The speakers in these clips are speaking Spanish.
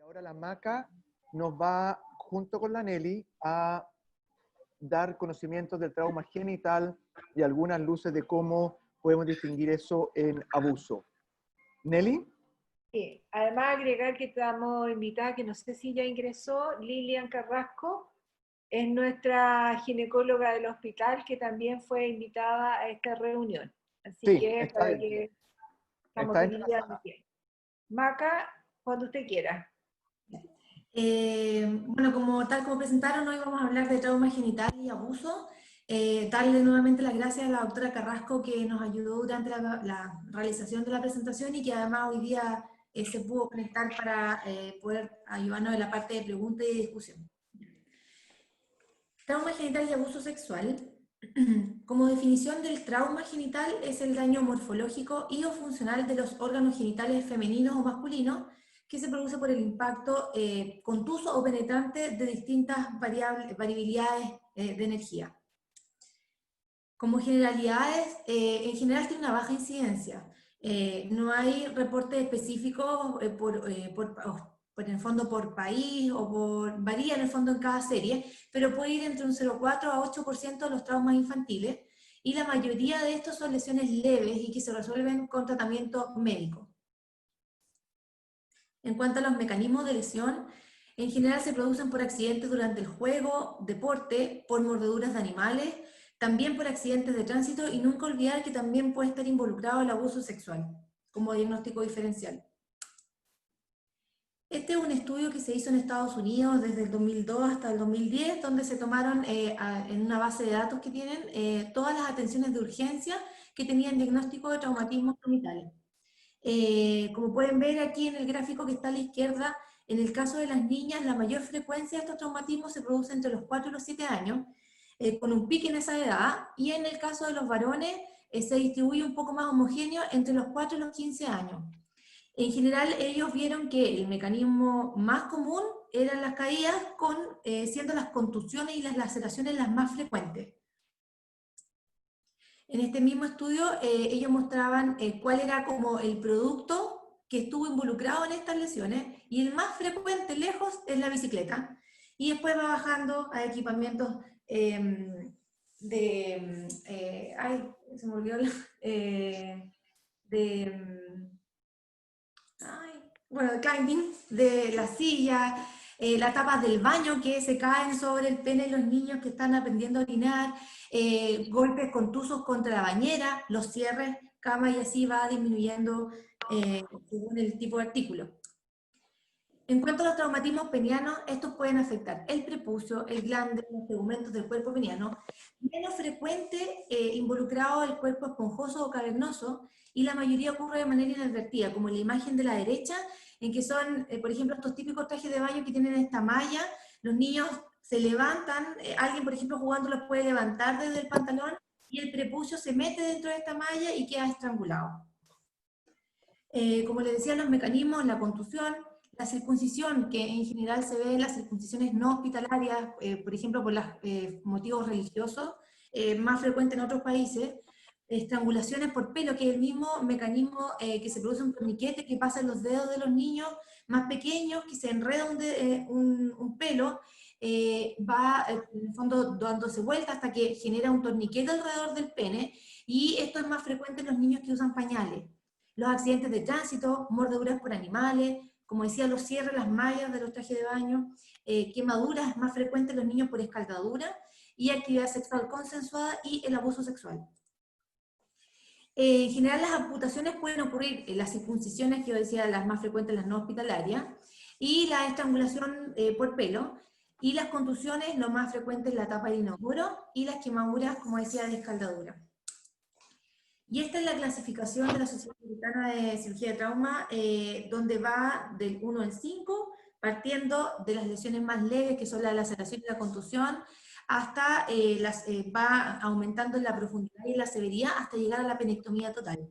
Ahora la Maca nos va, junto con la Nelly, a dar conocimientos del trauma genital y algunas luces de cómo podemos distinguir eso en abuso. Nelly. Sí. Además, agregar que estamos invitada, que no sé si ya ingresó, Lilian Carrasco, es nuestra ginecóloga del hospital, que también fue invitada a esta reunión. Así Sí, que para que estamos divididas de tiempo. Maca, cuando usted quiera. Bueno, tal como presentaron, hoy vamos a hablar de trauma genital y abuso. Darle nuevamente las gracias a la doctora Carrasco que nos ayudó durante la realización de la presentación y que además hoy día se pudo conectar para poder ayudarnos en la parte de preguntas y discusión. Trauma genital y abuso sexual. Como definición del trauma genital es el daño morfológico y o funcional de los órganos genitales femeninos o masculinos que se produce por el impacto contuso o penetrante de distintas variabilidades de energía. Como generalidades, en general tiene una baja incidencia. No hay reportes específicos en el fondo por país, varía en el fondo en cada serie, pero puede ir entre un 0,4 a 8% de los traumas infantiles, y la mayoría de estos son lesiones leves y que se resuelven con tratamiento médico. En cuanto a los mecanismos de lesión, en general se producen por accidentes durante el juego, deporte, por mordeduras de animales, también por accidentes de tránsito, y nunca olvidar que también puede estar involucrado el abuso sexual, como diagnóstico diferencial. Este es un estudio que se hizo en Estados Unidos desde el 2002 hasta el 2010, donde se tomaron en una base de datos que tienen todas las atenciones de urgencia que tenían diagnóstico de traumatismos genitales. Como pueden ver aquí en el gráfico que está a la izquierda, en el caso de las niñas, la mayor frecuencia de estos traumatismos se produce entre los 4 y los 7 años, con un pico en esa edad, y en el caso de los varones se distribuye un poco más homogéneo entre los 4 y los 15 años. En general, ellos vieron que el mecanismo más común eran las caídas, siendo las contusiones y las laceraciones las más frecuentes. En este mismo estudio, ellos mostraban cuál era como el producto que estuvo involucrado en estas lesiones, y el más frecuente, lejos, es la bicicleta. Y después va bajando a equipamientos se me olvidó, de climbing, de la silla, las tapas del baño que se caen sobre el pene de los niños que están aprendiendo a orinar, golpes contusos contra la bañera, los cierres, cama, y así va disminuyendo según el tipo de artículo. En cuanto a los traumatismos penianos, estos pueden afectar el prepucio, el glande, los tegumentos del cuerpo peniano. Menos frecuente involucrado el cuerpo esponjoso o cavernoso, y la mayoría ocurre de manera inadvertida, como en la imagen de la derecha, en que son, por ejemplo, estos típicos trajes de baño que tienen esta malla. Los niños se levantan, alguien, por ejemplo, jugando los puede levantar desde el pantalón, y el prepucio se mete dentro de esta malla y queda estrangulado. Como les decía, los mecanismos, la contusión, la circuncisión, que en general se ve en las circuncisiones no hospitalarias, por ejemplo, por los motivos religiosos, más frecuente en otros países. Estrangulaciones por pelo, que es el mismo mecanismo que se produce un torniquete que pasa en los dedos de los niños más pequeños, que se enreda un pelo, va en el fondo dándose vuelta hasta que genera un torniquete alrededor del pene, y esto es más frecuente en los niños que usan pañales. Los accidentes de tránsito, mordeduras por animales, como decía, los cierres, las mallas de los trajes de baño, quemaduras más frecuentes en los niños por escaldadura, y actividad sexual consensuada y el abuso sexual. En general, las amputaciones pueden ocurrir en las circuncisiones, que yo decía, las más frecuentes, las no hospitalarias, y la estrangulación por pelo, y las contusiones, lo más frecuente es la tapa del inodoro, y las quemaduras, como decía, de escaldadura. Y esta es la clasificación de la Sociedad Americana de Cirugía de Trauma, donde va del 1 al 5, partiendo de las lesiones más leves, que son la laceración y la contusión, hasta va aumentando en la profundidad y en la severidad hasta llegar a la penectomía total.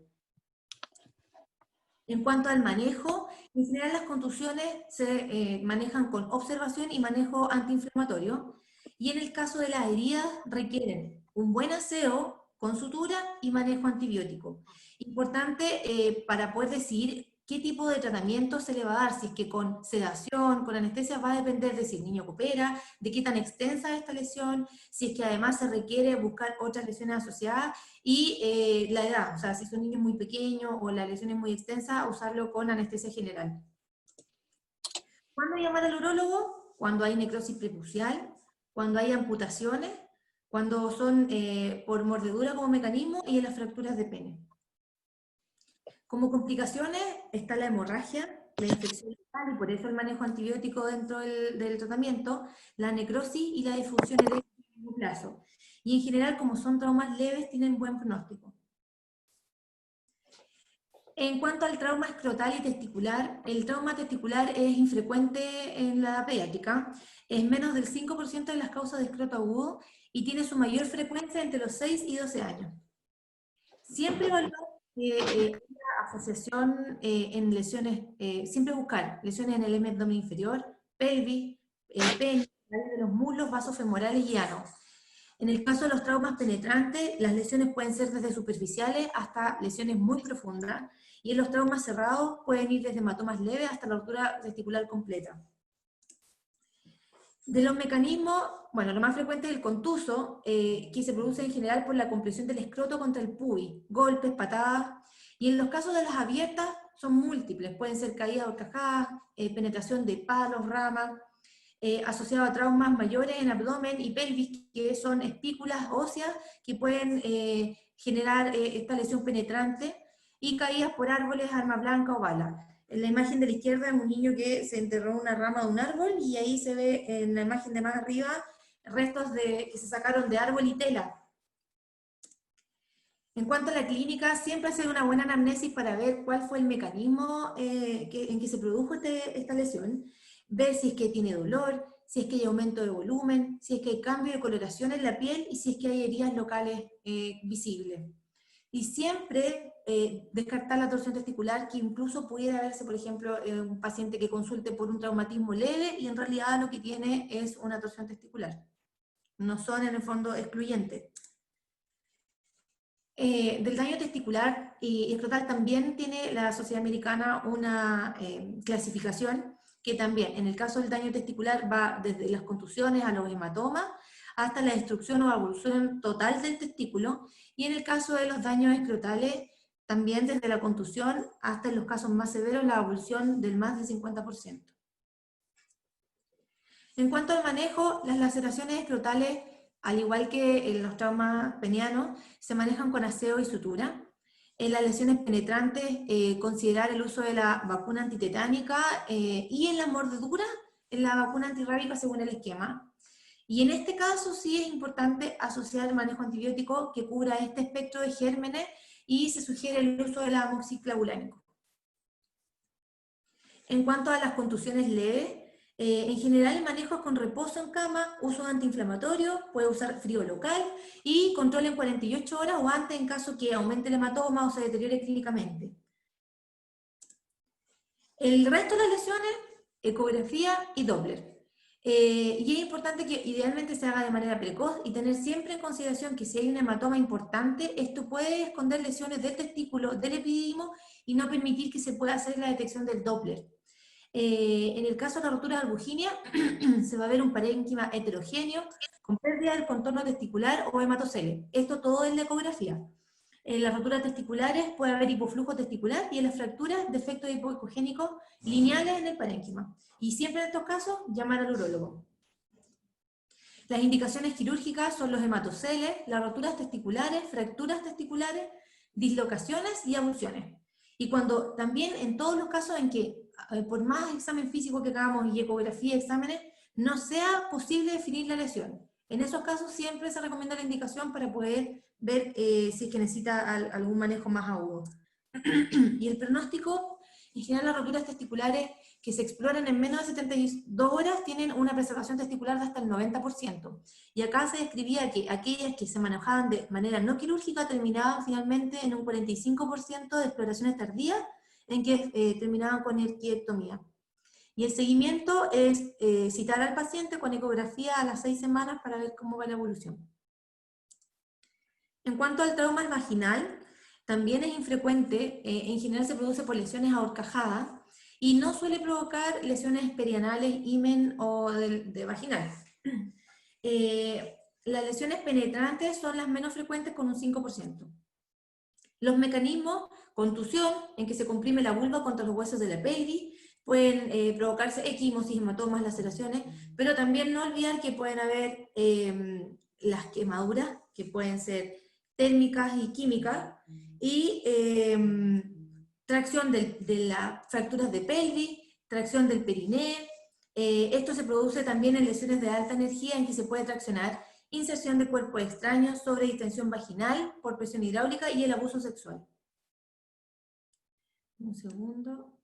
En cuanto al manejo, en general las contusiones se manejan con observación y manejo antiinflamatorio, y en el caso de las heridas requieren un buen aseo con sutura y manejo antibiótico. Importante para poder decidir qué tipo de tratamiento se le va a dar, si es que con sedación, con anestesia, va a depender de si el niño coopera, de qué tan extensa es esta lesión, si es que además se requiere buscar otras lesiones asociadas, y la edad, o sea, si son niños muy pequeños o la lesión es muy extensa, usarlo con anestesia general. ¿Cuándo llamar al urólogo? Cuando hay necrosis prepucial, cuando hay amputaciones, cuando son por mordedura como mecanismo y en las fracturas de pene. Como complicaciones está la hemorragia, la infección local, y por eso el manejo antibiótico dentro del tratamiento, la necrosis y la disfunción eréctil a largo plazo. Y en general, como son traumas leves, tienen buen pronóstico. En cuanto al trauma escrotal y testicular, el trauma testicular es infrecuente en la edad pediátrica, es menos del 5% de las causas de escroto agudo y tiene su mayor frecuencia entre los 6 y 12 años. Siempre evaluar la asociación en lesiones, siempre buscar lesiones en el abdomen inferior, pelvis, pene, de los muslos, vasos femorales y ano. En el caso de los traumas penetrantes, las lesiones pueden ser desde superficiales hasta lesiones muy profundas, y en los traumas cerrados pueden ir desde hematomas leves hasta la ruptura testicular completa. De los mecanismos, bueno, lo más frecuente es el contuso, que se produce en general por la compresión del escroto contra el pubis, golpes, patadas, y en los casos de las abiertas son múltiples, pueden ser caídas o cajadas, penetración de palos, ramas, asociado a traumas mayores en abdomen y pelvis, que son espículas óseas que pueden generar esta lesión penetrante, y caídas por árboles, arma blanca o bala. En la imagen de la izquierda es un niño que se enterró una rama de un árbol, y ahí se ve en la imagen de más arriba restos que se sacaron de árbol y tela. En cuanto a la clínica, siempre hacer una buena anamnesis para ver cuál fue el mecanismo en que se produjo esta lesión, ver si es que tiene dolor, si es que hay aumento de volumen, si es que hay cambio de coloración en la piel y si es que hay heridas locales visibles. Y siempre descartar la torsión testicular, que incluso pudiera verse, por ejemplo, un paciente que consulte por un traumatismo leve y en realidad lo que tiene es una torsión testicular. No son en el fondo excluyentes. Del daño testicular y escrotal también tiene la Sociedad Americana una clasificación que también, en el caso del daño testicular, va desde las contusiones a los hematomas hasta la destrucción o avulsión total del testículo, y en el caso de los daños escrotales, también desde la contusión hasta, en los casos más severos, la avulsión del más del 50%. En cuanto al manejo, las laceraciones escrotales, al igual que en los traumas penianos, se manejan con aseo y sutura. En las lesiones penetrantes, considerar el uso de la vacuna antitetánica, y en la mordedura, en la vacuna antirrábica según el esquema. Y en este caso sí es importante asociar el manejo antibiótico que cubra este espectro de gérmenes, y se sugiere el uso del amoxiclavulánico. En cuanto a las contusiones leves, en general el manejo es con reposo en cama, uso antiinflamatorio, puede usar frío local y control en 48 horas o antes en caso que aumente el hematoma o se deteriore clínicamente. El resto de las lesiones, ecografía y Doppler. Y es importante que idealmente se haga de manera precoz y tener siempre en consideración que si hay un hematoma importante, esto puede esconder lesiones del testículo, del epididimo, y no permitir que se pueda hacer la detección del Doppler. En el caso de la rotura de albuginia, se va a ver un parénquima heterogéneo con pérdida del contorno testicular o hematocele. Esto todo es la ecografía. En las roturas testiculares puede haber hipoflujo testicular, y en las fracturas defectos hipoecogénicos lineales en el parénquima. Y siempre en estos casos, llamar al urólogo. Las indicaciones quirúrgicas son los hematoceles, las roturas testiculares, fracturas testiculares, dislocaciones y abulsiones. Y cuando también en todos los casos en que, por más examen físico que hagamos y ecografía, exámenes, no sea posible definir la lesión. En esos casos siempre se recomienda la indicación para poder ver si es que necesita algún manejo más agudo. Y el pronóstico, en general las roturas testiculares que se exploran en menos de 72 horas tienen una preservación testicular de hasta el 90%. Y acá se describía que aquellas que se manejaban de manera no quirúrgica terminaban finalmente en un 45% de exploraciones tardías, en que terminaban con arqueectomía. Y el seguimiento es citar al paciente con ecografía a las 6 semanas para ver cómo va la evolución. En cuanto al trauma vaginal, también es infrecuente, en general se produce por lesiones a horcajadas y no suele provocar lesiones perianales, himen o de vaginal. Las lesiones penetrantes son las menos frecuentes con un 5%. Los mecanismos, contusión, en que se comprime la vulva contra los huesos de la pelvis, pueden provocarse equimosis, hematomas, laceraciones, pero también no olvidar que pueden haber las quemaduras, que pueden ser térmicas y químicas, y tracción de las fracturas de pelvis, tracción del periné. Esto se produce también en lesiones de alta energía en que se puede traccionar inserción de cuerpos extraños, sobredistensión vaginal por presión hidráulica y el abuso sexual. Un segundo.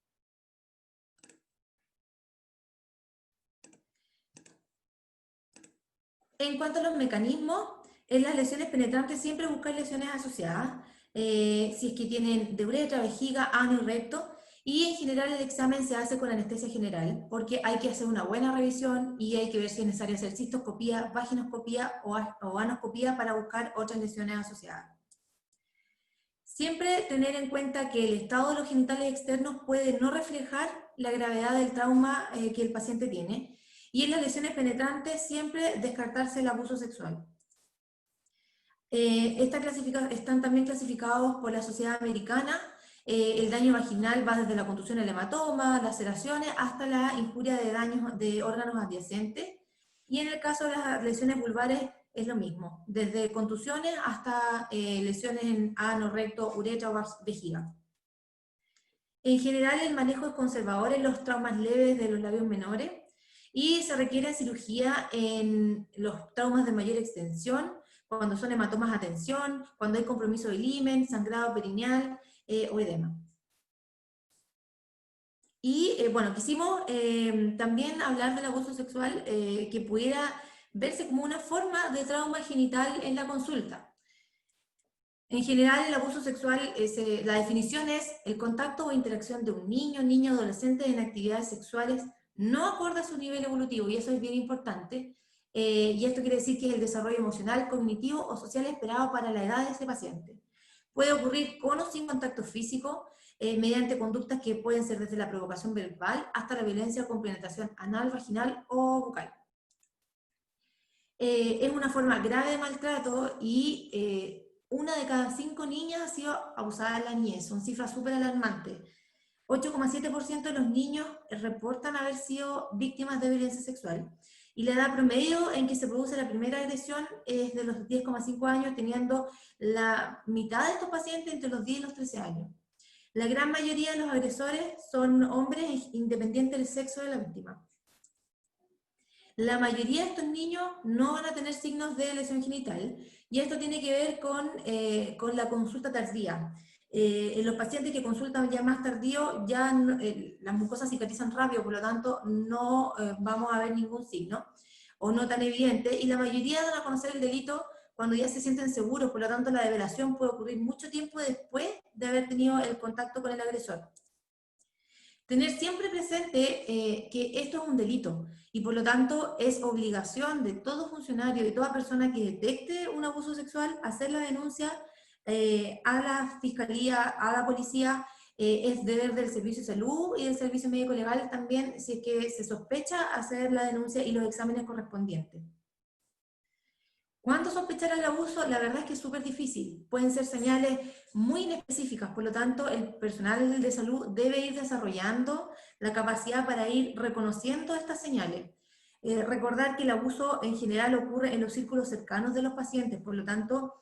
En cuanto a los mecanismos, en las lesiones penetrantes siempre buscar lesiones asociadas, si es que tienen de uretra, vejiga, ano y recto, y en general el examen se hace con anestesia general, porque hay que hacer una buena revisión y hay que ver si es necesario hacer cistoscopía, vaginoscopía o anoscopía para buscar otras lesiones asociadas. Siempre tener en cuenta que el estado de los genitales externos puede no reflejar la gravedad del trauma que el paciente tiene, y en las lesiones penetrantes siempre descartarse el abuso sexual. Están también clasificados por la Sociedad Americana. El daño vaginal va desde la contusión al hematoma, laceraciones, hasta la injuria de daños de órganos adyacentes. Y en el caso de las lesiones vulvares es lo mismo, desde contusiones hasta lesiones en ano, recto, uretra o vejiga. En general el manejo es conservador en los traumas leves de los labios menores y se requiere cirugía en los traumas de mayor extensión, cuando son hematomas a tensión, cuando hay compromiso del himen, sangrado perineal o edema. Y bueno, quisimos también hablar del abuso sexual que pudiera verse como una forma de trauma genital en la consulta. En general, el abuso sexual, la definición es el contacto o interacción de un niño, niña o adolescente en actividades sexuales no acorde a su nivel evolutivo, y eso es bien importante, y esto quiere decir que es el desarrollo emocional, cognitivo o social esperado para la edad de ese paciente. Puede ocurrir con o sin contacto físico, mediante conductas que pueden ser desde la provocación verbal hasta la violencia con penetración anal, vaginal o bucal. Es una forma grave de maltrato y una de cada 5 niñas ha sido abusada en la niñez, son cifras súper alarmantes. 8,7% de los niños reportan haber sido víctimas de violencia sexual, y la edad promedio en que se produce la primera agresión es de los 10,5 años, teniendo la mitad de estos pacientes entre los 10 y los 13 años. La gran mayoría de los agresores son hombres independiente del sexo de la víctima. La mayoría de estos niños no van a tener signos de lesión genital, y esto tiene que ver con la consulta tardía. En los pacientes que consultan ya más tardío, ya las mucosas cicatrizan rápido, por lo tanto no vamos a ver ningún signo, o no tan evidente, y la mayoría van a conocer el delito cuando ya se sienten seguros, por lo tanto la develación puede ocurrir mucho tiempo después de haber tenido el contacto con el agresor. Tener siempre presente que esto es un delito, y por lo tanto es obligación de todo funcionario y toda persona que detecte un abuso sexual hacer la denuncia a la fiscalía, a la policía. Es deber del servicio de salud y del servicio médico legal también, si es que se sospecha, hacer la denuncia y los exámenes correspondientes. ¿Cuándo sospechar el abuso? La verdad es que es súper difícil. Pueden ser señales muy inespecíficas, por lo tanto el personal de salud debe ir desarrollando la capacidad para ir reconociendo estas señales. Recordar que el abuso en general ocurre en los círculos cercanos de los pacientes, por lo tanto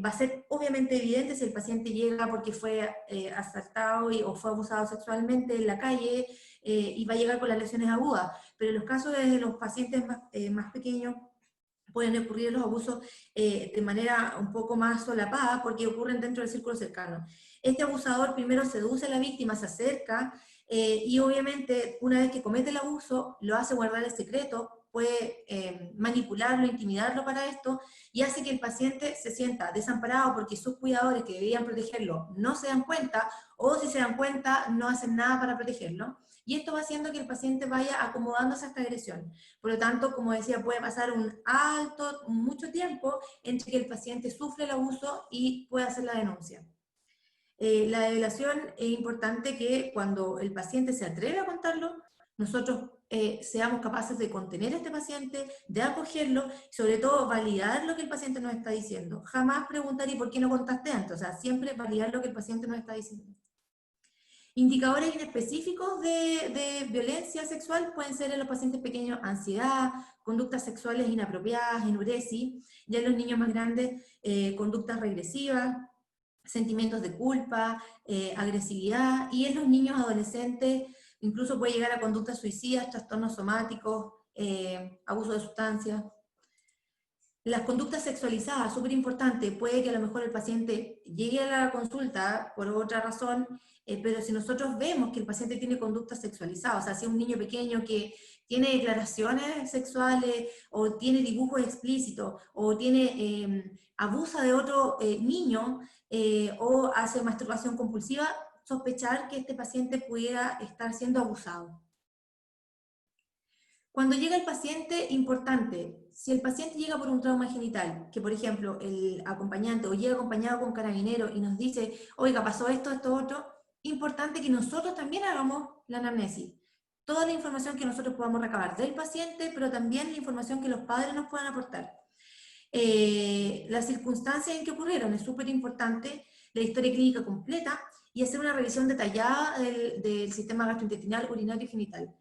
va a ser obviamente evidente si el paciente llega porque fue asaltado o fue abusado sexualmente en la calle, y va a llegar con las lesiones agudas, pero en los casos de los pacientes más pequeños, pueden ocurrir los abusos de manera un poco más solapada porque ocurren dentro del círculo cercano. Este abusador primero seduce a la víctima, se acerca, y obviamente una vez que comete el abuso lo hace guardar el secreto, puede manipularlo, intimidarlo para esto, y hace que el paciente se sienta desamparado porque sus cuidadores que debían protegerlo no se dan cuenta, o si se dan cuenta no hacen nada para protegerlo, y esto va haciendo que el paciente vaya acomodándose a esta agresión. Por lo tanto, como decía, puede pasar mucho tiempo entre que el paciente sufre el abuso y puede hacer la denuncia. La develación es importante que cuando el paciente se atreve a contarlo, nosotros seamos capaces de contener a este paciente, de acogerlo, sobre todo validar lo que el paciente nos está diciendo. Jamás preguntar ¿y por qué no contaste antes? O sea, siempre validar lo que el paciente nos está diciendo. Indicadores específicos de violencia sexual pueden ser en los pacientes pequeños ansiedad, conductas sexuales inapropiadas, enuresis, ya en los niños más grandes conductas regresivas, sentimientos de culpa, agresividad, y en los niños adolescentes incluso puede llegar a conductas suicidas, trastornos somáticos, abuso de sustancias. Las conductas sexualizadas, súper importante, puede que a lo mejor el paciente llegue a la consulta por otra razón, pero si nosotros vemos que el paciente tiene conductas sexualizadas, o sea, si es un niño pequeño que tiene declaraciones sexuales, o tiene dibujos explícitos, o tiene, abusa de otro niño, o hace masturbación compulsiva, sospechar que este paciente pudiera estar siendo abusado. Cuando llega el paciente, importante, si el paciente llega por un trauma genital, que por ejemplo el acompañante o llega acompañado con carabinero y nos dice, oiga, pasó esto, esto, otro, importante que nosotros también hagamos la anamnesis. Toda la información que nosotros podamos recabar del paciente, pero también la información que los padres nos puedan aportar. Las circunstancias en que ocurrieron es súper importante, la historia clínica completa y hacer una revisión detallada del sistema gastrointestinal, urinario y genital.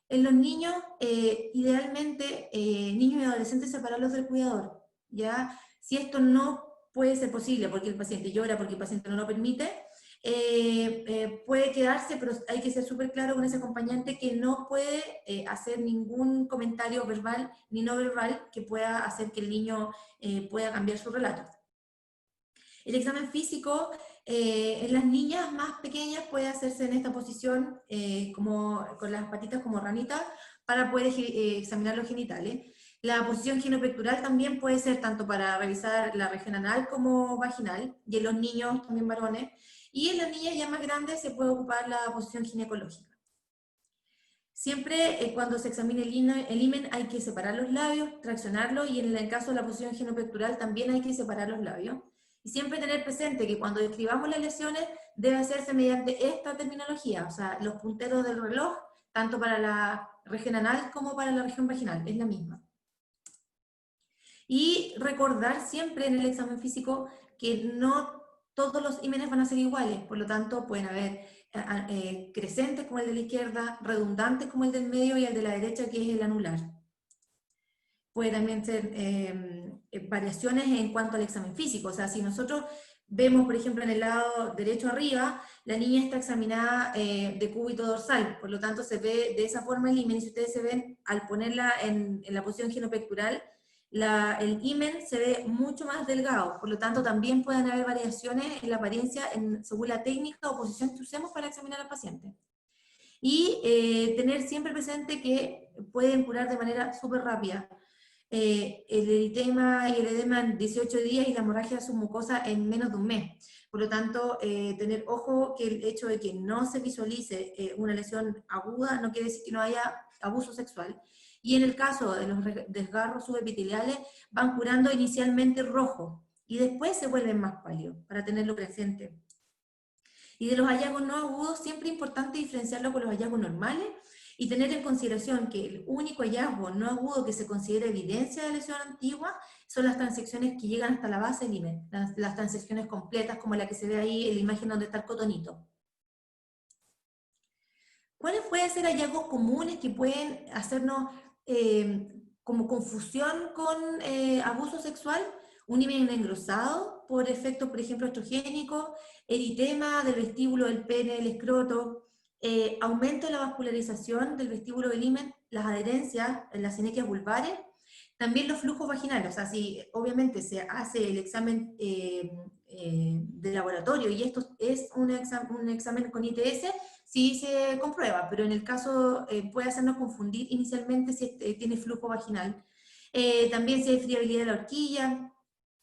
En los niños, idealmente, niños y adolescentes separarlos del cuidador, ¿ya? Si esto no puede ser posible porque el paciente llora, porque el paciente no lo permite, puede quedarse, pero hay que ser súper claro con ese acompañante que no puede hacer ningún comentario verbal ni no verbal que pueda hacer que el niño pueda cambiar su relato. El examen físico en las niñas más pequeñas puede hacerse en esta posición, como, con las patitas como ranitas, para poder examinar los genitales. La posición ginopectoral también puede ser tanto para revisar la región anal como vaginal, y en los niños también varones, y en las niñas ya más grandes se puede ocupar la posición ginecológica. Siempre cuando se examine el himen hay que separar los labios, traccionarlos, y en el caso de la posición ginopectoral también hay que separar los labios. Y siempre tener presente que cuando describamos las lesiones debe hacerse mediante esta terminología, o sea, los punteros del reloj, tanto para la región anal como para la región vaginal, es la misma. Y recordar siempre en el examen físico que no todos los ímenes van a ser iguales, por lo tanto pueden haber crecentes como el de la izquierda, redundantes como el del medio y el de la derecha que es el anular. Puede también ser variaciones en cuanto al examen físico, o sea, si nosotros vemos, por ejemplo, en el lado derecho arriba, la niña está examinada de cúbito dorsal, por lo tanto se ve de esa forma el himen, y si ustedes se ven, al ponerla en la posición ginopectoral, el himen se ve mucho más delgado, por lo tanto también pueden haber variaciones en la apariencia según la técnica o posición que usemos para examinar al paciente. Y tener siempre presente que pueden curar de manera súper rápida. El eritema y el edema en 18 días y la hemorragia submucosa en menos de un mes. Por lo tanto, tener ojo que el hecho de que no se visualice una lesión aguda no quiere decir que no haya abuso sexual. Y en el caso de los desgarros subepiteliales, van curando inicialmente rojo y después se vuelven más pálidos, para tenerlo presente. Y de los hallazgos no agudos, siempre es importante diferenciarlo con los hallazgos normales y tener en consideración que el único hallazgo no agudo que se considera evidencia de lesión antigua son las transecciones que llegan hasta la base del himen, las transecciones completas como la que se ve ahí en la imagen donde está el cotonito. ¿Cuáles pueden ser hallazgos comunes que pueden hacernos como confusión con abuso sexual? Un himen engrosado por efectos, por ejemplo, estrogénicos, eritema del vestíbulo del pene, del escroto, aumento de la vascularización del vestíbulo del himen, las adherencias, las enequias vulvares, también los flujos vaginales. O sea, si obviamente se hace el examen de laboratorio y esto es un examen con ITS, sí se comprueba, pero en el caso puede hacernos confundir inicialmente si tiene flujo vaginal. También si hay friabilidad de la horquilla,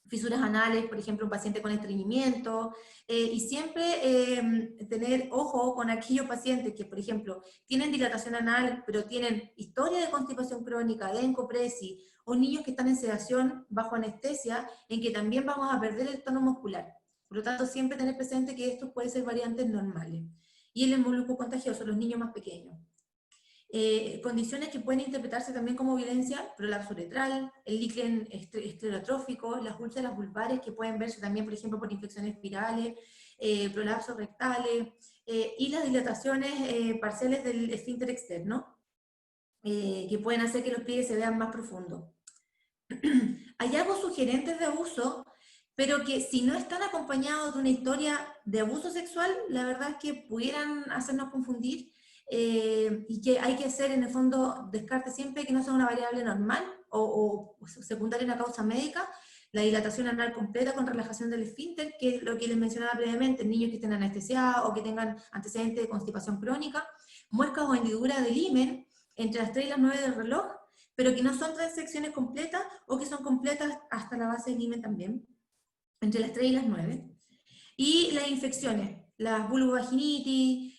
fisuras anales, por ejemplo, un paciente con estreñimiento, y siempre tener ojo con aquellos pacientes que, por ejemplo, tienen dilatación anal, pero tienen historia de constipación crónica, de encopresis, o niños que están en sedación bajo anestesia, en que también vamos a perder el tono muscular. Por lo tanto, siempre tener presente que estos pueden ser variantes normales. Y el emboluco contagioso, los niños más pequeños. Condiciones que pueden interpretarse también como violencia: prolapso uretral, el líquen esclerotrófico, las úlceras vulvares que pueden verse también, por ejemplo, por infecciones virales, prolapsos rectales, y las dilataciones parciales del esfínter externo, que pueden hacer que los pliegues se vean más profundos. Hallazgos sugerentes de abuso, pero que si no están acompañados de una historia de abuso sexual, la verdad es que pudieran hacernos confundir, y que hay que hacer en el fondo descarte siempre que no sea una variable normal o secundaria a una causa médica. La dilatación anal completa con relajación del esfínter, que es lo que les mencionaba previamente, en niños que estén anestesiados o que tengan antecedentes de constipación crónica, muescas o hendiduras del himen entre las 3 y las 9 del reloj, pero que no son transecciones completas o que son completas hasta la base del himen también, entre las 3 y las 9. Y las infecciones, las vulvovaginitis,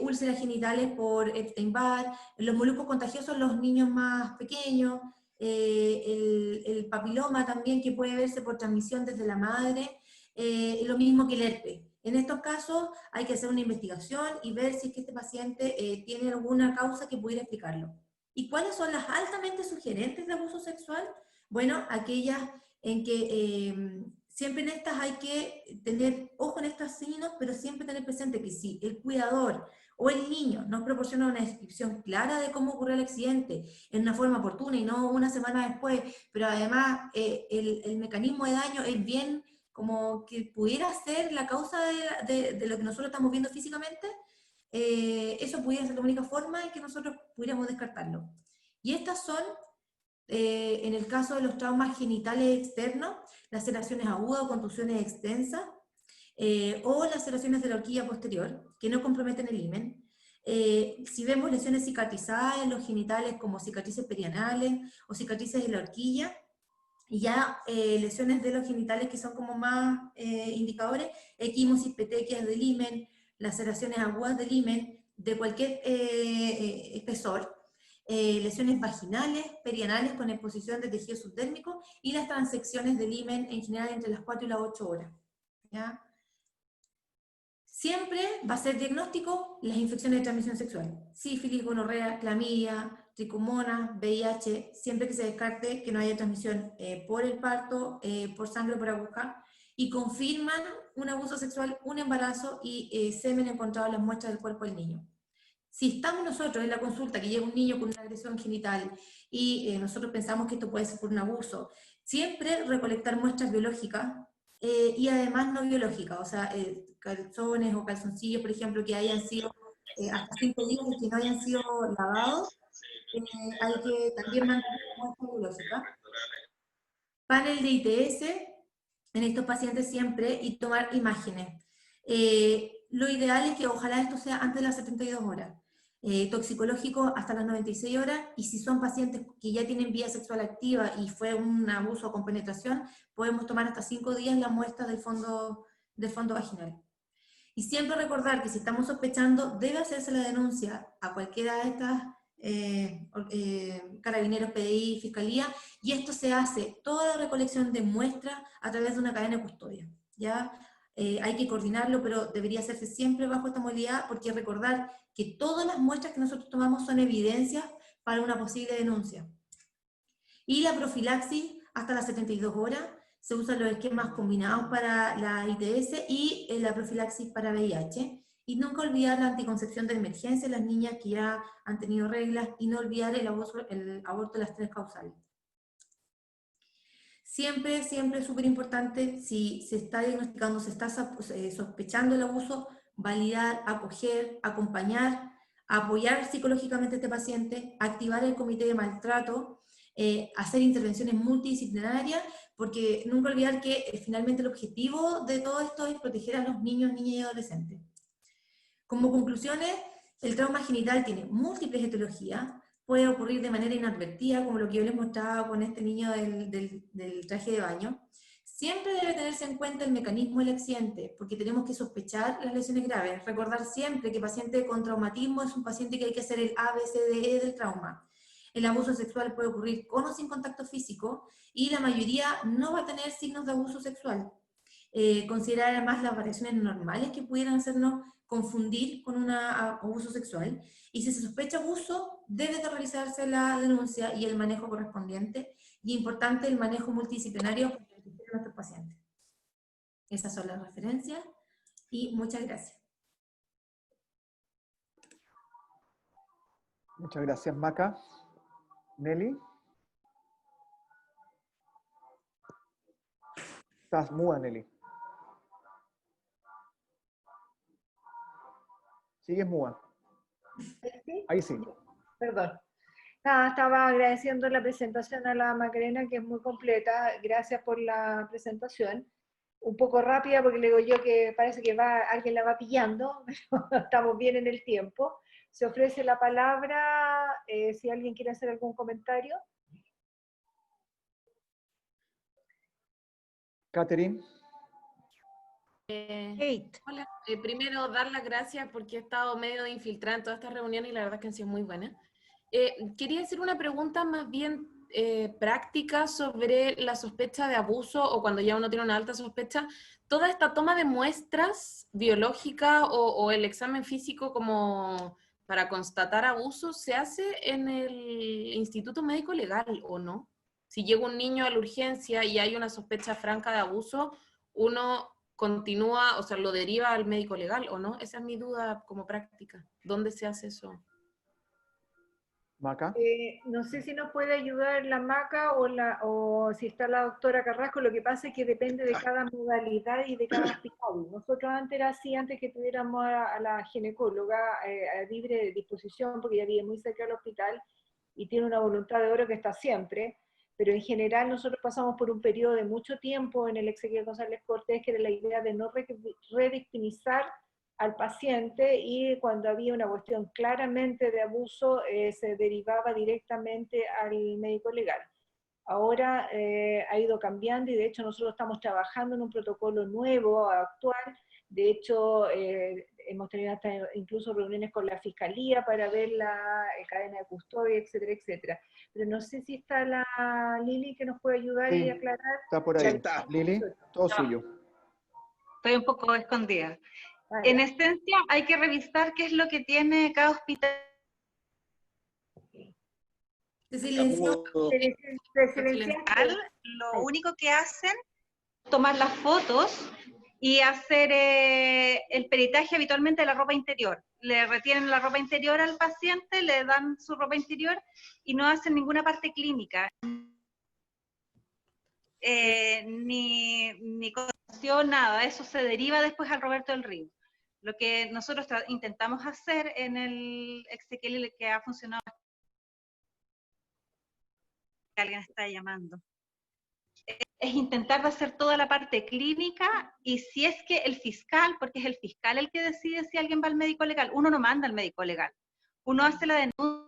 úlceras genitales por Epstein-Barr, los moluscos contagiosos en los niños más pequeños, el papiloma también, que puede verse por transmisión desde la madre, lo mismo que el herpes. En estos casos hay que hacer una investigación y ver si es que este paciente tiene alguna causa que pudiera explicarlo. ¿Y cuáles son las altamente sugerentes de abuso sexual? Bueno, aquellas en que siempre en estas hay que tener ojo en estos signos, pero siempre tener presente que si el cuidador o el niño nos proporciona una descripción clara de cómo ocurrió el accidente, en una forma oportuna y no una semana después, pero además el mecanismo de daño es bien como que pudiera ser la causa de lo que nosotros estamos viendo físicamente, eso pudiera ser la única forma en que nosotros pudiéramos descartarlo. Y estas son, en el caso de los traumas genitales externos, laceraciones agudas o contusiones extensas, o laceraciones de la horquilla posterior, que no comprometen el himen. Si vemos lesiones cicatrizadas en los genitales, como cicatrices perianales o cicatrices en la horquilla, y ya lesiones de los genitales que son como más indicadores, equimosis, petequias del himen, laceraciones agudas del himen, de cualquier espesor, lesiones vaginales, perianales con exposición de tejido subdérmico, y las transecciones del himen en general entre las 4 y las 8 horas. ¿Ya? Siempre va a ser diagnóstico las infecciones de transmisión sexual: sífilis, gonorrea, clamidia, tricomonas, VIH, siempre que se descarte que no haya transmisión por el parto, por sangre o por aguja, y confirman un abuso sexual, un embarazo y semen encontrado en las muestras del cuerpo del niño. Si estamos nosotros en la consulta que llega un niño con una agresión genital y nosotros pensamos que esto puede ser por un abuso, siempre recolectar muestras biológicas y además no biológicas, o sea, calzones o calzoncillos, por ejemplo, que hayan sido hasta 5 días y que no hayan sido lavados, hay que también mantener muestra biológica. Panel de ITS en estos pacientes siempre, y tomar imágenes. Lo ideal es que ojalá esto sea antes de las 72 horas. Toxicológico hasta las 96 horas, y si son pacientes que ya tienen vida sexual activa y fue un abuso con penetración, podemos tomar hasta 5 días la muestra del fondo vaginal. Y siempre recordar que si estamos sospechando, debe hacerse la denuncia a cualquiera de estas carabineros, PDI, fiscalía, y esto se hace, toda la recolección de muestras, a través de una cadena de custodia. ¿Ya? Hay que coordinarlo, pero debería hacerse siempre bajo esta modalidad, porque recordar que todas las muestras que nosotros tomamos son evidencias para una posible denuncia. Y la profilaxis hasta las 72 horas, se usan los esquemas combinados para la ITS y la profilaxis para VIH. Y nunca olvidar la anticoncepción de emergencia en las niñas que ya han tenido reglas, y no olvidar el aborto de las 3 causales. Siempre, siempre es súper importante, si se está diagnosticando, se está sospechando el abuso, validar, acoger, acompañar, apoyar psicológicamente a este paciente, activar el comité de maltrato, hacer intervenciones multidisciplinarias, porque nunca olvidar que finalmente el objetivo de todo esto es proteger a los niños, niñas y adolescentes. Como conclusiones, el trauma genital tiene múltiples etiologías, puede ocurrir de manera inadvertida, como lo que yo les mostraba con este niño del traje de baño. Siempre debe tenerse en cuenta el mecanismo del accidente, porque tenemos que sospechar las lesiones graves. Recordar siempre que paciente con traumatismo es un paciente que hay que hacer el ABCDE del trauma. El abuso sexual puede ocurrir con o sin contacto físico, y la mayoría no va a tener signos de abuso sexual. considerar además las variaciones normales que pudieran hacernos confundir con un abuso sexual, y si se sospecha abuso, debe de realizarse la denuncia y el manejo correspondiente, y importante el manejo multidisciplinario para proteger a nuestros pacientes. Esas son las referencias, y muchas gracias. Muchas gracias, Maca. Nelly. Estás muda, Nelly. Sigues muda. ¿Sí? Ahí sí. Perdón. Nada, estaba agradeciendo la presentación a la Macarena, que es muy completa. Gracias por la presentación. Un poco rápida, porque le digo yo que parece que alguien la va pillando, pero estamos bien en el tiempo. Se ofrece la palabra, si alguien quiere hacer algún comentario. Catherine. Hola, primero dar las gracias porque he estado medio de infiltrada en todas estas reuniones y la verdad es que han sido muy buenas. Quería hacer una pregunta más bien práctica sobre la sospecha de abuso o cuando ya uno tiene una alta sospecha. ¿Toda esta toma de muestras biológicas o el examen físico como para constatar abuso se hace en el Instituto Médico Legal o no? Si llega un niño a la urgencia y hay una sospecha franca de abuso, uno continúa, o sea, lo deriva al médico legal, ¿o no? Esa es mi duda como práctica. ¿Dónde se hace eso? Maca. No sé si nos puede ayudar la Maca o si está la doctora Carrasco. Lo que pasa es que depende de cada modalidad y de cada hospital. Nosotros antes era así, antes que tuviéramos a la ginecóloga a libre disposición, porque ella vive muy cerca del hospital y tiene una voluntad de oro que está siempre. Pero en general nosotros pasamos por un periodo de mucho tiempo en el Exequiel González Cortés, que era la idea de no revictimizar al paciente, y cuando había una cuestión claramente de abuso se derivaba directamente al médico legal. Ahora ha ido cambiando, y de hecho nosotros estamos trabajando en un protocolo nuevo, actual. De hecho, hemos tenido hasta incluso reuniones con la Fiscalía para ver la cadena de custodia, etcétera, etcétera. Pero no sé si está la Lili que nos puede ayudar Sí, y aclarar. está por ahí. Lili, todo suyo. Estoy un poco escondida. Ah, En ya. esencia, hay que revisar qué es lo que tiene cada hospital. Se silenció. Se silenciaste. Lo único que hacen es tomar las fotos y hacer el peritaje habitualmente de la ropa interior. Le retienen la ropa interior al paciente, le dan su ropa interior y no hacen ninguna parte clínica. Ni contación, nada. Eso se deriva después al Roberto del Río. Lo que nosotros intentamos hacer en el Exequiel, que ha funcionado, que alguien está llamando, es intentar hacer toda la parte clínica, y si es que el fiscal, porque es el fiscal el que decide si alguien va al médico legal, uno no manda al médico legal, uno hace la denuncia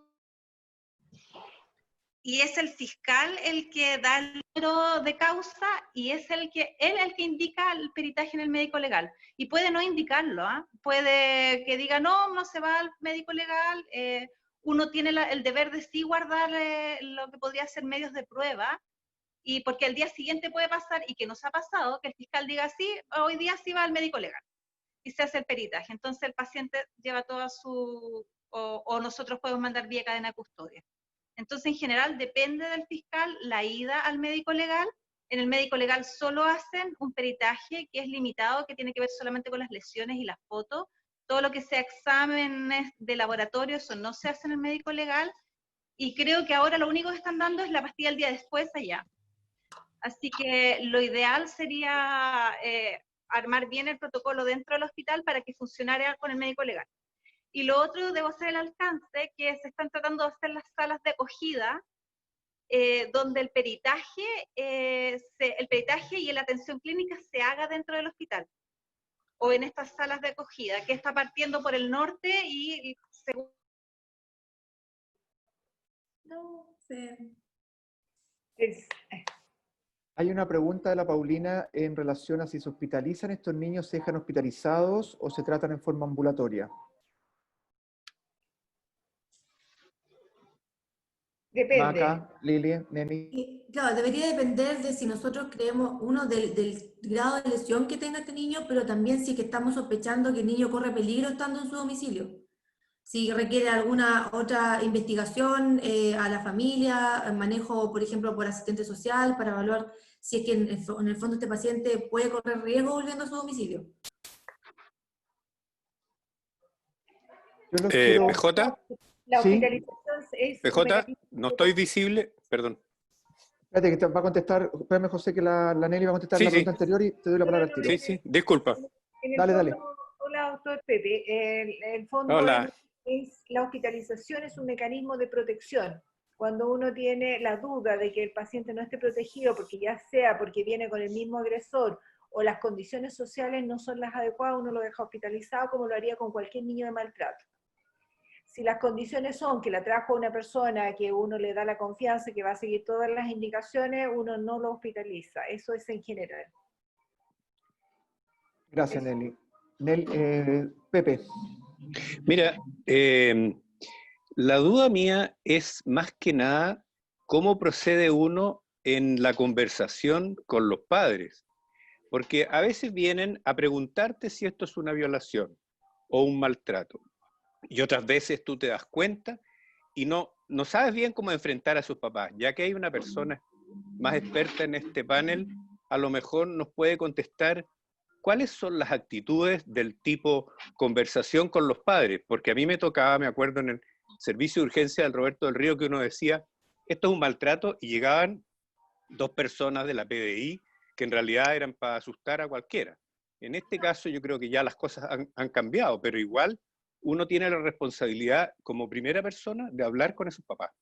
y es el fiscal el que da el número de causa y es él el que indica el peritaje en el médico legal. Y puede no indicarlo, puede que diga no se va al médico legal, uno tiene el deber de sí guardar lo que podría ser medios de prueba, y porque al día siguiente puede pasar, y que nos ha pasado, que el fiscal diga sí, hoy día sí va al médico legal, y se hace el peritaje. Entonces el paciente lleva toda o nosotros podemos mandar vía cadena de custodia. Entonces, en general, depende del fiscal la ida al médico legal. En el médico legal solo hacen un peritaje que es limitado, que tiene que ver solamente con las lesiones y las fotos. Todo lo que sea exámenes de laboratorio, eso no se hace en el médico legal. Y creo que ahora lo único que están dando es la pastilla el día después allá. Así que lo ideal sería armar bien el protocolo dentro del hospital para que funcionara con el médico legal. Y lo otro, debo hacer el alcance, que se están tratando de hacer las salas de acogida, donde el peritaje y la atención clínica se haga dentro del hospital, o en estas salas de acogida, que está partiendo por el norte y según... No sé. Hay una pregunta de la Paulina en relación a si se hospitalizan estos niños, se dejan hospitalizados o se tratan en forma ambulatoria. Depende. Maca, Lili, Neni. Y, claro, debería depender de si nosotros creemos, uno, del grado de lesión que tenga este niño, pero también si que estamos sospechando que el niño corre peligro estando en su domicilio. Si requiere alguna otra investigación a la familia, manejo, por ejemplo, por asistente social, para evaluar si es que en el fondo este paciente puede correr riesgo volviendo a su domicilio. Yo los quiero... PJ, La Sí. hospitalización es un PJ, mecanismo no de estoy visible, perdón. Espérate, que te va a contestar, espérame José, que la Nelly va a contestar Sí, la sí. pregunta anterior y te doy la palabra al tiro. Sí, sí, disculpa. En el Dale, fondo, dale. hola, doctor Pepe. El fondo Hola. la hospitalización es un mecanismo de protección. Cuando uno tiene la duda de que el paciente no esté protegido, porque ya sea porque viene con el mismo agresor o las condiciones sociales no son las adecuadas, uno lo deja hospitalizado como lo haría con cualquier niño de maltrato. Si las condiciones son que la trajo una persona que uno le da la confianza que va a seguir todas las indicaciones, uno no lo hospitaliza. Eso es en general. Gracias, Nelly. Pepe. Mira, la duda mía es más que nada cómo procede uno en la conversación con los padres. Porque a veces vienen a preguntarte si esto es una violación o un maltrato. Y otras veces tú te das cuenta y no sabes bien cómo enfrentar a sus papás. Ya que hay una persona más experta en este panel, a lo mejor nos puede contestar cuáles son las actitudes del tipo conversación con los padres. Porque a mí me tocaba, me acuerdo en el servicio de urgencia del Roberto del Río, que uno decía, esto es un maltrato, y llegaban 2 personas de la PDI que en realidad eran para asustar a cualquiera. En este caso yo creo que ya las cosas han cambiado, pero igual uno tiene la responsabilidad como primera persona de hablar con esos papás.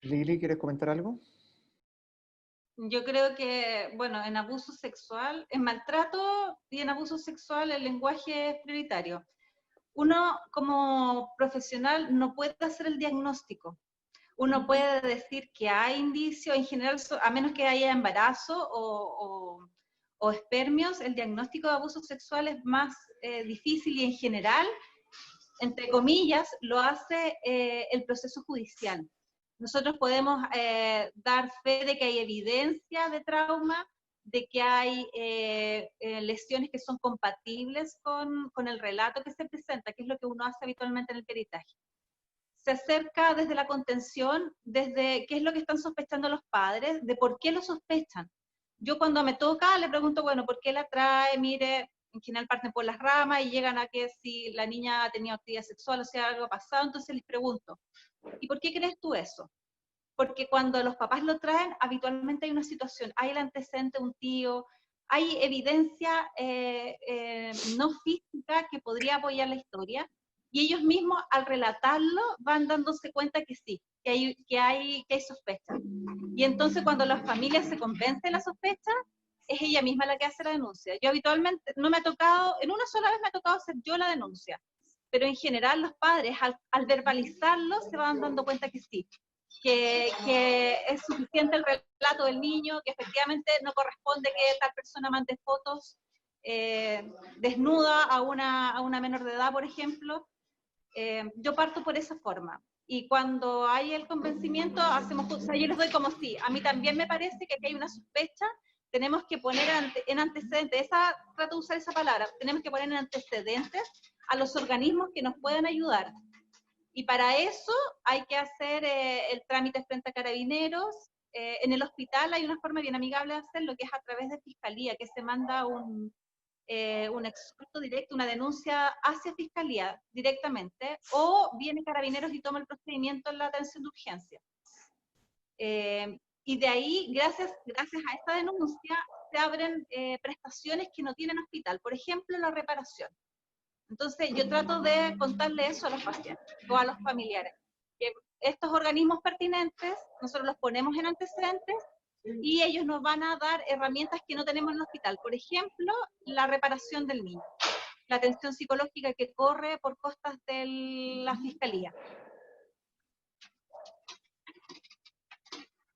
Lili, ¿quieres comentar algo? Yo creo que, bueno, en abuso sexual, en maltrato y en abuso sexual el lenguaje es prioritario. Uno como profesional no puede hacer el diagnóstico. Uno puede decir que hay indicios, en general, a menos que haya embarazo o espermios, el diagnóstico de abuso sexual es más difícil y en general, entre comillas, lo hace el proceso judicial. Nosotros podemos dar fe de que hay evidencia de trauma, de que hay lesiones que son compatibles con el relato que se presenta, que es lo que uno hace habitualmente en el peritaje. Se acerca desde la contención, desde qué es lo que están sospechando los padres, de por qué lo sospechan. Yo cuando me toca le pregunto, bueno, ¿por qué la trae? Mire, en general parten por las ramas y llegan a que si la niña ha tenido actividad sexual o sea algo pasado, entonces les pregunto, ¿y por qué crees tú eso? Porque cuando los papás lo traen, habitualmente hay una situación, hay el antecedente de un tío, hay evidencia no física que podría apoyar la historia, y ellos mismos al relatarlo van dándose cuenta que sí, que hay sospecha. Y entonces cuando las familias se convencen de la sospecha, es ella misma la que hace la denuncia. Yo habitualmente no me ha tocado, en una sola vez me ha tocado hacer yo la denuncia, pero en general los padres al verbalizarlo se van dando cuenta que sí, que es suficiente el relato del niño, que efectivamente no corresponde que tal persona mande fotos desnuda a una menor de edad, por ejemplo. Yo parto por esa forma. Y cuando hay el convencimiento, o sea, yo les doy como sí. A mí también me parece que aquí hay una sospecha, tenemos que poner en antecedentes, trato de usar esa palabra, tenemos que poner en antecedentes a los organismos que nos puedan ayudar. Y para eso hay que hacer el trámite frente a Carabineros. En el hospital hay una forma bien amigable de hacerlo, que es a través de Fiscalía, que se manda un exhorto directo, una denuncia hacia Fiscalía directamente, o viene Carabineros y toma el procedimiento en la atención de urgencia. Y de ahí, gracias a esta denuncia, se abren prestaciones que no tienen hospital, por ejemplo, la reparación. Entonces, yo trato de contarle eso a los pacientes o a los familiares, que estos organismos pertinentes, nosotros los ponemos en antecedentes y ellos nos van a dar herramientas que no tenemos en el hospital. Por ejemplo, la reparación del niño, la atención psicológica que corre por costas de la Fiscalía.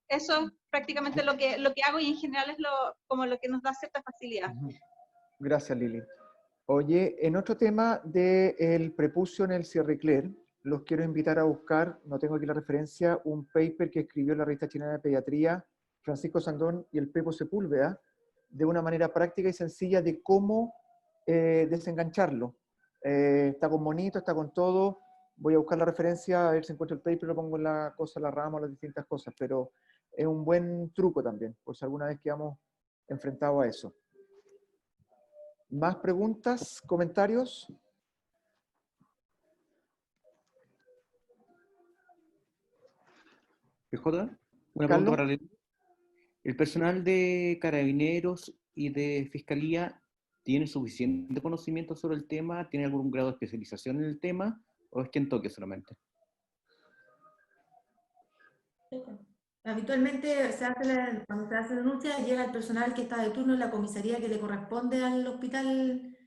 Eso es prácticamente lo que hago y en general es como lo que nos da cierta facilidad. Gracias, Lili. Oye, en otro tema del prepucio en el Cierre Cler, los quiero invitar a buscar, no tengo aquí la referencia, un paper que escribió la revista chilena de pediatría, Francisco Sandón y el Pepo Sepúlveda, de una manera práctica y sencilla de cómo desengancharlo. Está con monito, está con todo. Voy a buscar la referencia, a ver si encuentro el paper, lo pongo en la cosa, la rama, las distintas cosas, pero es un buen truco también, por si alguna vez quedamos enfrentados a eso. ¿Más preguntas, comentarios? PJ, una Carlos. pregunta para Lili. ¿El personal de Carabineros y de Fiscalía tiene suficiente conocimiento sobre el tema? ¿Tiene algún grado de especialización en el tema? ¿O es Kentucky solamente? Habitualmente cuando se hace la denuncia llega el personal que está de turno en la comisaría que le corresponde al hospital.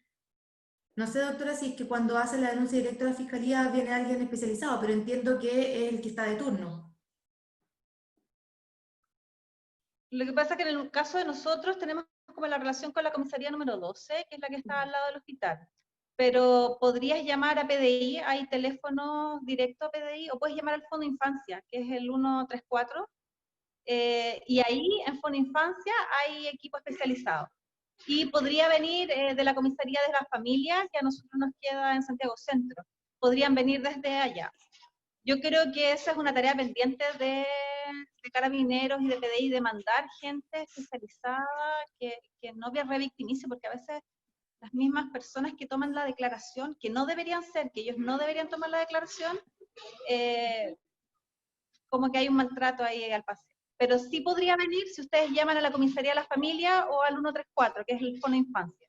No sé, doctora, si es que cuando hace la denuncia directa a la fiscalía viene alguien especializado, pero entiendo que es el que está de turno. Lo que pasa es que en el caso de nosotros tenemos como la relación con la comisaría número 12, que es la que está al lado del hospital. Pero podrías llamar a PDI, hay teléfono directo a PDI, o puedes llamar al Fondo Infancia, que es el 134, y ahí en Fondo Infancia hay equipo especializado. Y podría venir de la comisaría de las familias, que a nosotros nos queda en Santiago Centro. Podrían venir desde allá. Yo creo que esa es una tarea pendiente de Carabineros y de PDI, de mandar gente especializada que no revictimice, porque a veces las mismas personas que toman la declaración, que no deberían ser, que ellos no deberían tomar la declaración, como que hay un maltrato ahí al paciente. Pero sí podría venir si ustedes llaman a la comisaría de la familia o al 134, que es el Fondo Infancia.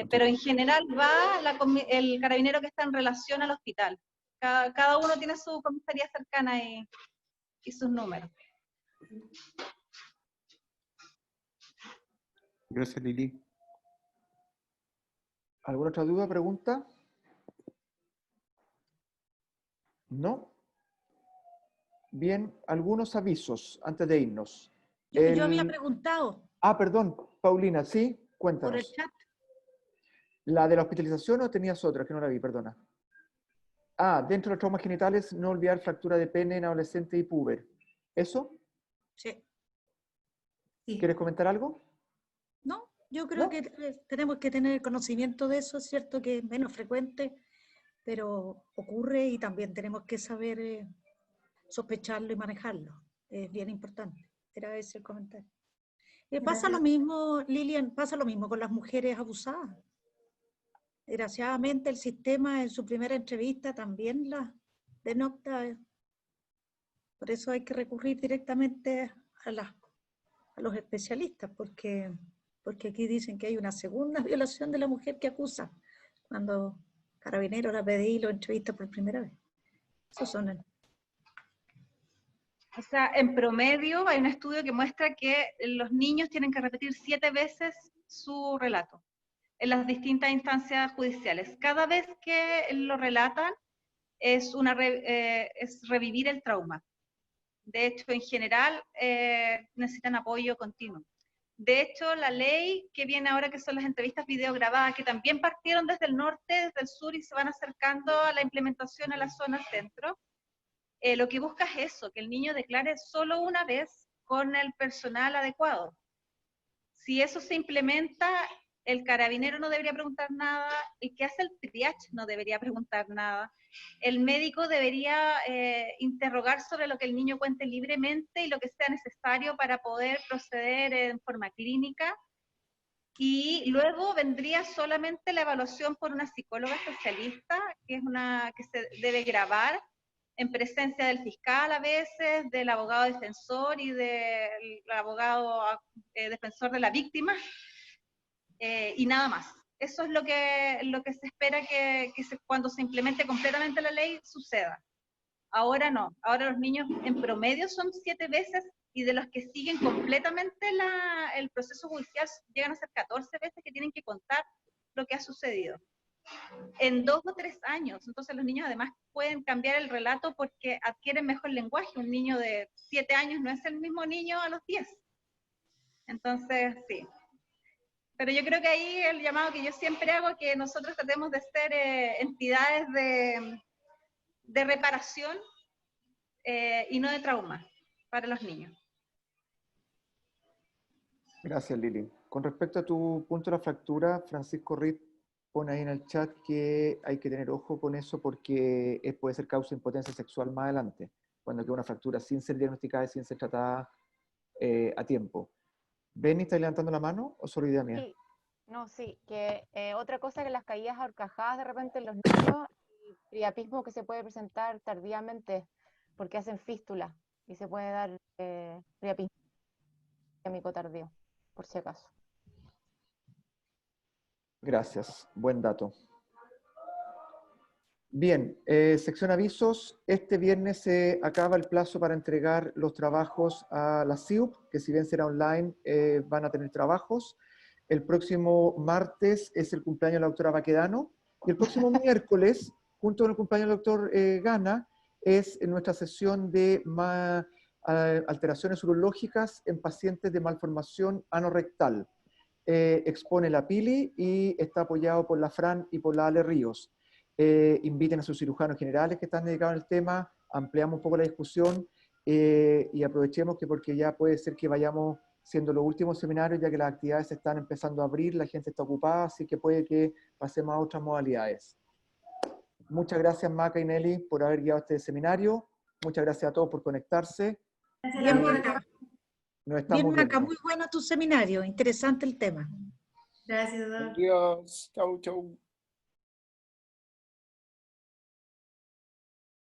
Pero en general va el carabinero que está en relación al hospital. Cada uno tiene su comisaría cercana y sus números. Gracias, Lili. ¿Alguna otra duda, pregunta? ¿No? Bien, algunos avisos antes de irnos. Yo había preguntado Ah, perdón, Paulina, ¿sí? por el Cuéntanos. chat. ¿La de la hospitalización o tenías otra que no la vi, perdona? Ah, dentro de los traumas genitales, no olvidar fractura de pene en adolescente y puber. ¿Eso? Sí. ¿Quieres comentar algo? No, yo creo ¿No? que tenemos que tener conocimiento de eso, es cierto que es menos frecuente, pero ocurre y también tenemos que saber sospecharlo y manejarlo. Es bien importante. Era ese el comentario. Pasa lo mismo, Lilian, pasa lo mismo con las mujeres abusadas. Desgraciadamente el sistema en su primera entrevista también las denota. Por eso hay que recurrir directamente a los especialistas, porque aquí dicen que hay una segunda violación de la mujer que acusa, cuando Carabineros, la PDI lo entrevista por primera vez. Esos son. O sea, en promedio hay un estudio que muestra que los niños tienen que repetir 7 veces su relato en las distintas instancias judiciales. Cada vez que lo relatan es revivir el trauma. De hecho, en general, necesitan apoyo continuo. De hecho, la ley que viene ahora, que son las entrevistas videograbadas, que también partieron desde el norte, desde el sur, y se van acercando a la implementación en la zona centro, lo que busca es eso, que el niño declare solo una vez con el personal adecuado. Si eso se implementa, el carabinero no debería preguntar nada, el que hace el triage no debería preguntar nada, el médico debería interrogar sobre lo que el niño cuente libremente y lo que sea necesario para poder proceder en forma clínica, y luego vendría solamente la evaluación por una psicóloga especialista, que es que se debe grabar en presencia del fiscal a veces, del abogado defensor y del abogado defensor de la víctima, y nada más. Eso es lo que se espera cuando se implemente completamente la ley suceda. Ahora no, ahora los niños en promedio son 7 veces, y de los que siguen completamente el proceso judicial llegan a ser 14 veces que tienen que contar lo que ha sucedido en 2 o 3 años. Entonces los niños además pueden cambiar el relato porque adquieren mejor lenguaje. Un niño de 7 años no es el mismo niño a los 10. Entonces, sí. Pero yo creo que ahí el llamado que yo siempre hago es que nosotros tratemos de ser entidades de reparación y no de trauma para los niños. Gracias, Lili. Con respecto a tu punto de la fractura, Francisco Riz pone ahí en el chat que hay que tener ojo con eso porque puede ser causa de impotencia sexual más adelante, cuando queda una fractura sin ser diagnosticada y sin ser tratada a tiempo. ¿Benny está levantando la mano o solo idea mía? Sí, no, sí, que otra cosa que las caídas a horcajadas de repente en los niños, y priapismo que se puede presentar tardíamente porque hacen fístula y se puede dar priapismo tardío, por si acaso. Gracias, buen dato. Bien, sección avisos. Este viernes se acaba el plazo para entregar los trabajos a la CIUP, que si bien será online, van a tener trabajos. El próximo martes es el cumpleaños de la doctora Baquedano. Y el próximo miércoles, junto con el cumpleaños del doctor Gana, es nuestra sesión de alteraciones urológicas en pacientes de malformación anorrectal. Expone la Pili y está apoyado por la Fran y por la Ale Ríos. Inviten a sus cirujanos generales que están dedicados al tema, ampliamos un poco la discusión y aprovechemos que porque ya puede ser que vayamos siendo los últimos seminarios, ya que las actividades se están empezando a abrir, la gente está ocupada, así que puede que pasemos a otras modalidades. Muchas gracias, Maca y Nelly, por haber guiado este seminario. Muchas gracias a todos por conectarse. Bien, Maca. Nos estamos Bien, Maca, viendo. muy bueno tu seminario, interesante el tema. Gracias, doctor. Adiós. Chau, chau.